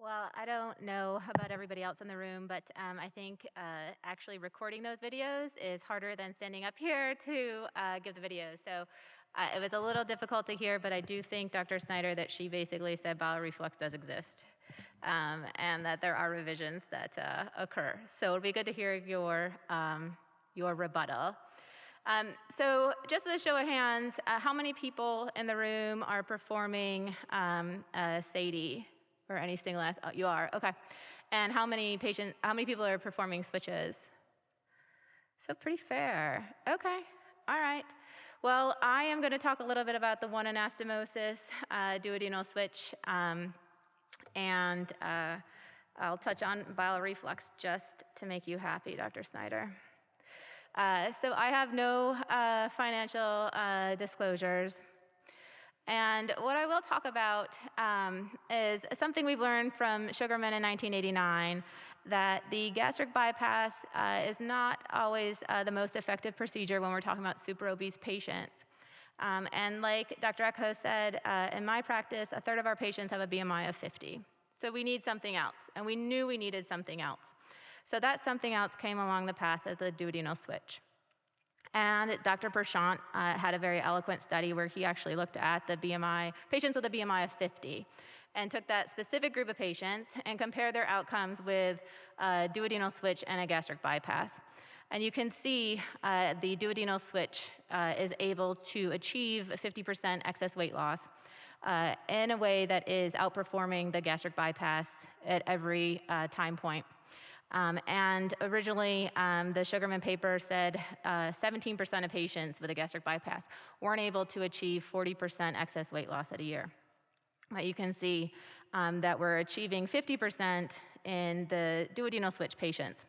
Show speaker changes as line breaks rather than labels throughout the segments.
Well, I don't know about everybody else in the room, but I think actually recording those videos is harder than standing up here to give the videos. So it was a little difficult to hear, but I do think Dr. Snyder that she basically said bowel reflux does exist and that there are revisions that occur. So it'll be good to hear your rebuttal. So just with a show of hands, how many people in the room are performing SADI? Or any single ass? Oh, you are, okay. And how many people are performing switches? So pretty fair. Okay, all right. Well, I am going to talk a little bit about the one anastomosis, duodenal switch, and I'll touch on bowel reflux just to make you happy, Dr. Snyder. So I have no financial disclosures. And what I will talk about is something we've learned from Sugarman in 1989, that the gastric bypass is not always the most effective procedure when we're talking about super obese patients. And like Dr. Echo said, in my practice, a third of our patients have a BMI of 50. So we need something else, and we knew we needed something else. So that something else came along the path of the duodenal switch. And Dr. Perchant had a very eloquent study where he actually looked at the BMI, patients with a BMI of 50, and took that specific group of patients and compared their outcomes with a duodenal switch and a gastric bypass. And you can see the duodenal switch is able to achieve 50% excess weight loss in a way that is outperforming the gastric bypass at every time point. And originally, the Sugarman paper said 17% of patients with a gastric bypass weren't able to achieve 40% excess weight loss at a year. But you can see that we're achieving 50% in the duodenal switch patients.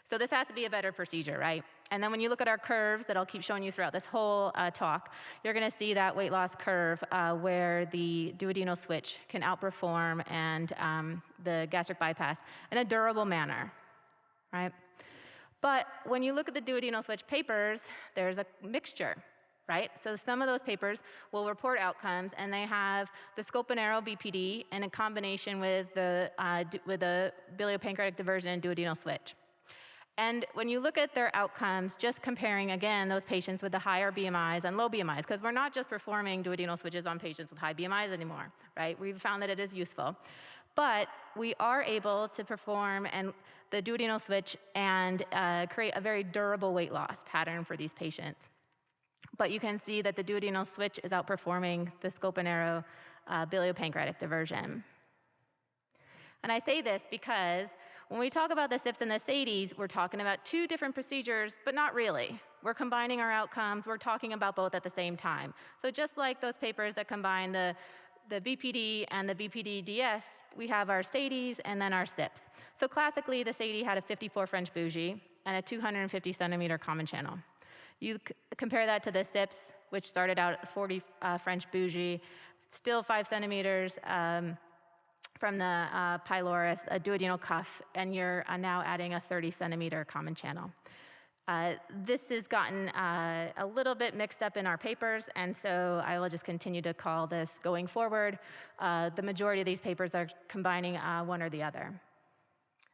So this has to be a better procedure, right? And then when you look at our curves that I'll keep showing you throughout this whole talk, you're going to see that weight loss curve where the duodenal switch can outperform and the gastric bypass in a durable manner. Right? But when you look at the duodenal switch papers, there's a mixture, right? So some of those papers will report outcomes, and they have the scope and arrow BPD in a combination with the biliopancreatic diversion and duodenal switch. And when you look at their outcomes, just comparing, again, those patients with the higher BMIs and low BMIs, because we're not just performing duodenal switches on patients with high BMIs anymore, right? We've found that it is useful. But we are able to perform the duodenal switch and create a very durable weight loss pattern for these patients. But you can see that the duodenal switch is outperforming the scope and arrow biliopancreatic diversion. And I say this because when we talk about the SIPs and the SADIs, we're talking about two different procedures, but not really. We're combining our outcomes. We're talking about both at the same time. So just like those papers that combine the BPD and the BPD-DS, we have our SADIs and then our SIPs. So classically, the SADI had a 54 French bougie and a 250 centimeter common channel. You compare that to the SIPs, which started out at 40 French bougie, still 5 centimeters from the pylorus, a duodenal cuff, and you're now adding a 30 centimeter common channel. This has gotten a little bit mixed up in our papers, and so I will just continue to call this going forward. The majority of these papers are combining one or the other.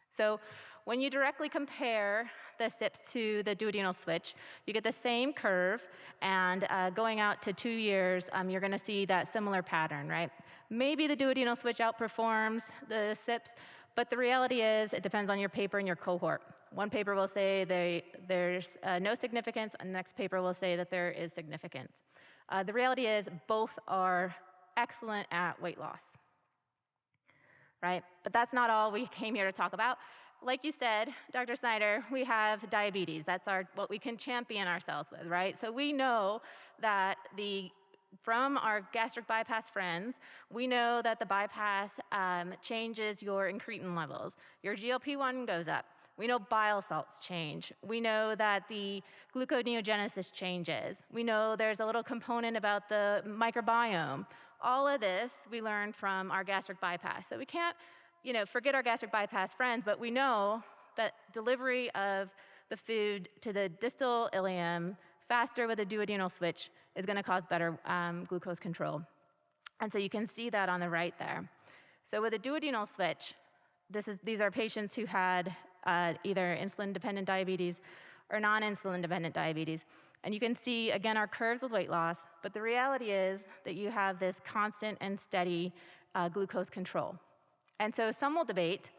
So when you directly compare the SIPs to the duodenal switch, you get the same curve, and going out to 2 years, you're going to see that similar pattern, right? Maybe the duodenal switch outperforms the SIPs, but the reality is it depends on your paper and your cohort. One paper will say there's no significance, and the next paper will say that there is significance. The reality is both are excellent at weight loss, right? But that's not all we came here to talk about. Like you said, Dr. Snyder, we have diabetes. That's what we can champion ourselves with, right? So we know that from our gastric bypass friends, we know that the bypass changes your incretin levels. Your GLP-1 goes up. We know bile salts change. We know that the gluconeogenesis changes. We know there's a little component about the microbiome. All of this we learned from our gastric bypass. So we can't, forget our gastric bypass friends, but we know that delivery of the food to the distal ileum faster with a duodenal switch is going to cause better glucose control. And so you can see that on the right there. So with a duodenal switch, these are patients who had either insulin-dependent diabetes or non-insulin-dependent diabetes. And you can see, again, our curves with weight loss, but the reality is that you have this constant and steady glucose control. And so some will debate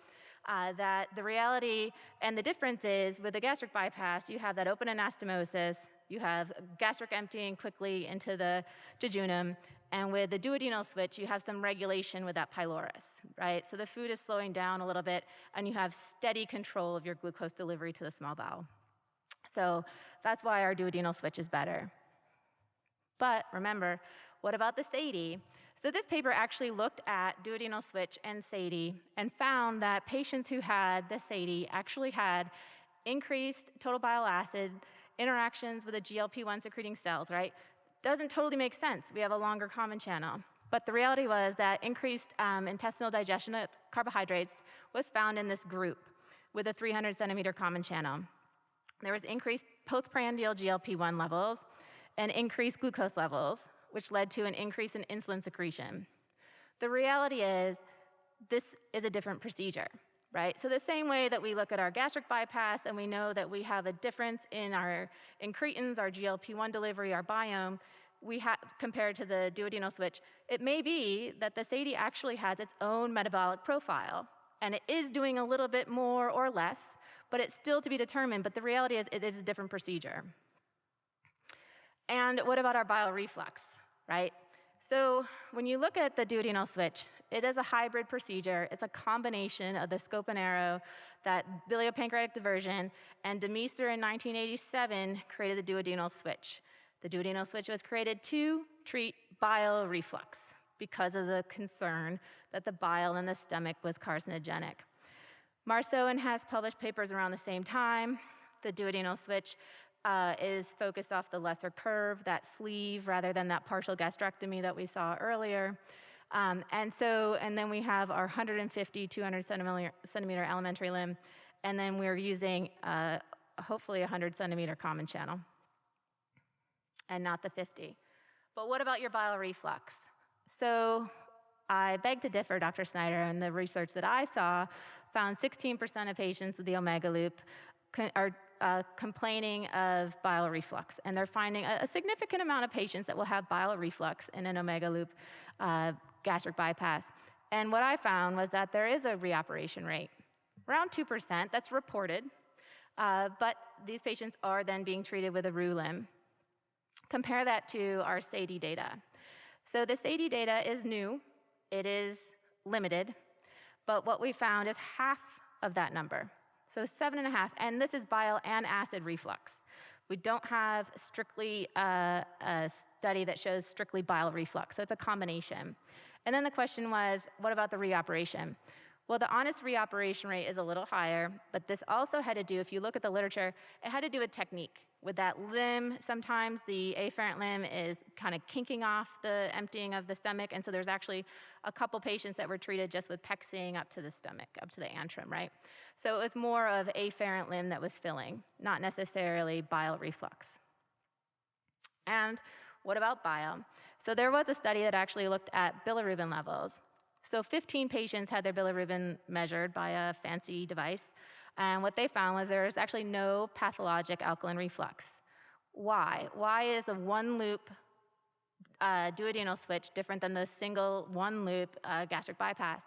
that the reality and the difference is with the gastric bypass, you have that open anastomosis, you have gastric emptying quickly into the jejunum, and with the duodenal switch, you have some regulation with that pylorus, right? So the food is slowing down a little bit, and you have steady control of your glucose delivery to the small bowel. So that's why our duodenal switch is better. But remember, what about the SADI? So this paper actually looked at duodenal switch and SADI and found that patients who had the SADI actually had increased total bile acid interactions with the GLP-1 secreting cells, right? Doesn't totally make sense. We have a longer common channel. But the reality was that increased intestinal digestion of carbohydrates was found in this group with a 300 centimeter common channel. There was increased postprandial GLP-1 levels and increased glucose levels, which led to an increase in insulin secretion. The reality is this is a different procedure, right? So the same way that we look at our gastric bypass and we know that we have a difference in our incretins, our GLP-1 delivery, our biome, compared to the duodenal switch, it may be that the SADI actually has its own metabolic profile, and it is doing a little bit more or less, but it's still to be determined, but the reality is it is a different procedure. And what about our bile reflux, right? So when you look at the duodenal switch, it is a hybrid procedure. It's a combination of the scope and arrow, that biliopancreatic diversion, and DeMeester in 1987 created the duodenal switch. The duodenal switch was created to treat bile reflux because of the concern that the bile in the stomach was carcinogenic. Marceau and Hess published papers around the same time. The duodenal switch is focused off the lesser curve, that sleeve, rather than that partial gastrectomy that we saw earlier. And then we have our 150, 200 centimeter alimentary limb, and then we're using hopefully 100 centimeter common channel, and not the 50. But what about your bile reflux? So I beg to differ, Dr. Snyder, and the research that I saw found 16% of patients with the omega loop are complaining of bile reflux, and they're finding a significant amount of patients that will have bile reflux in an omega loop gastric bypass. And what I found was that there is a reoperation rate, around 2%, that's reported, but these patients are then being treated with a roux limb. Compare that to our SADI data. So the SADI data is new, it is limited, but what we found is half of that number. So 7.5, and this is bile and acid reflux. We don't have strictly a study that shows strictly bile reflux, so it's a combination. And then the question was, what about the reoperation? Well, the honest reoperation rate is a little higher, but this also had to do, if you look at the literature, it had to do with technique. With that limb, sometimes the afferent limb is kind of kinking off the emptying of the stomach, and so there's actually a couple patients that were treated just with pexing up to the stomach, up to the antrum, right? So it was more of afferent limb that was filling, not necessarily bile reflux. And what about bile? So there was a study that actually looked at bilirubin levels. So 15 patients had their bilirubin measured by a fancy device, and what they found was there was actually no pathologic alkaline reflux. Why? Why is a one-loop duodenal switch different than the single one-loop gastric bypass?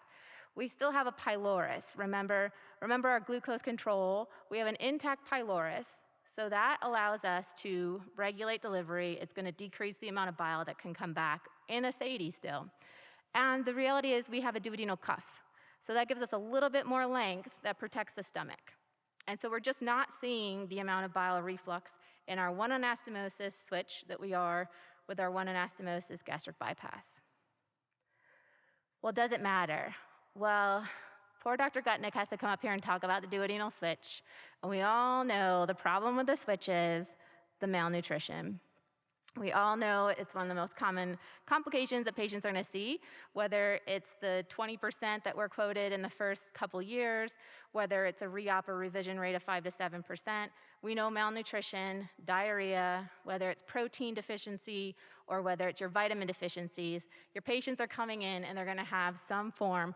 We still have a pylorus. Remember our glucose control. We have an intact pylorus, so that allows us to regulate delivery. It's going to decrease the amount of bile that can come back in a SADI still. And the reality is we have a duodenal cuff. So that gives us a little bit more length that protects the stomach. And so we're just not seeing the amount of bile reflux in our one anastomosis switch that we are with our one anastomosis gastric bypass. Well, does it matter? Well, poor Dr. Gutnick has to come up here and talk about the duodenal switch. And we all know the problem with the switch is the malnutrition. We all know it's one of the most common complications that patients are going to see, whether it's the 20% that were quoted in the first couple years, whether it's a re-op or revision rate of 5 to 7%. We know malnutrition, diarrhea, whether it's protein deficiency or whether it's your vitamin deficiencies, your patients are coming in and they're going to have some form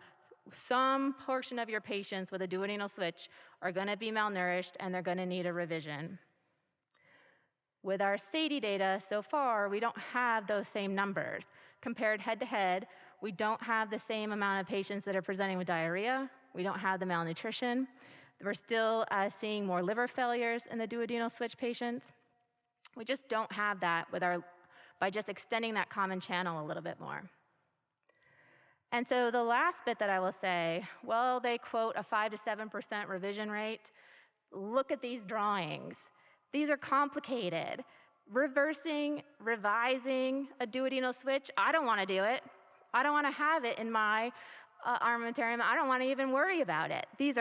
some portion of your patients with a duodenal switch are going to be malnourished and they're going to need a revision. With our SADI data so far, we don't have those same numbers. Compared head to head, we don't have the same amount of patients that are presenting with diarrhea. We don't have the malnutrition. We're still seeing more liver failures in the duodenal switch patients. We just don't have that by just extending that common channel a little bit more. And so the last bit that I will say, well, they quote a 5 to 7% revision rate. Look at these drawings. These are complicated. Reversing, revising a duodenal switch, I don't want to do it. I don't want to have it in my armamentarium. I don't want to even worry about it. These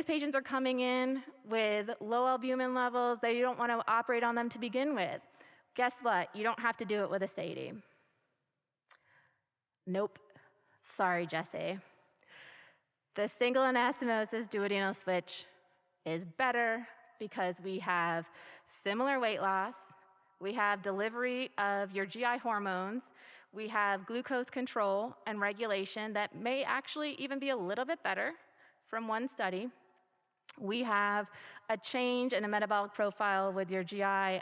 patients are coming in with low albumin levels. They don't want to operate on them to begin with. Guess what? You don't have to do it with a SADI. Nope. Sorry, Jesse. The single anastomosis duodenal switch is better because we have similar weight loss, we have delivery of your GI hormones, we have glucose control and regulation that may actually even be a little bit better from one study. We have a change in a metabolic profile with your GI,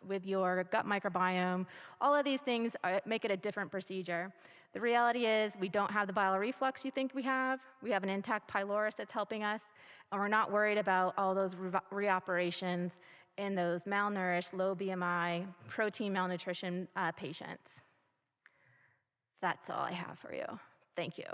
with your gut microbiome. All of these things make it a different procedure. The reality is we don't have the bile reflux you think we have. We have an intact pylorus that's helping us, and we're not worried about all those reoperations in those malnourished, low BMI, protein malnutrition patients. That's all I have for you. Thank you.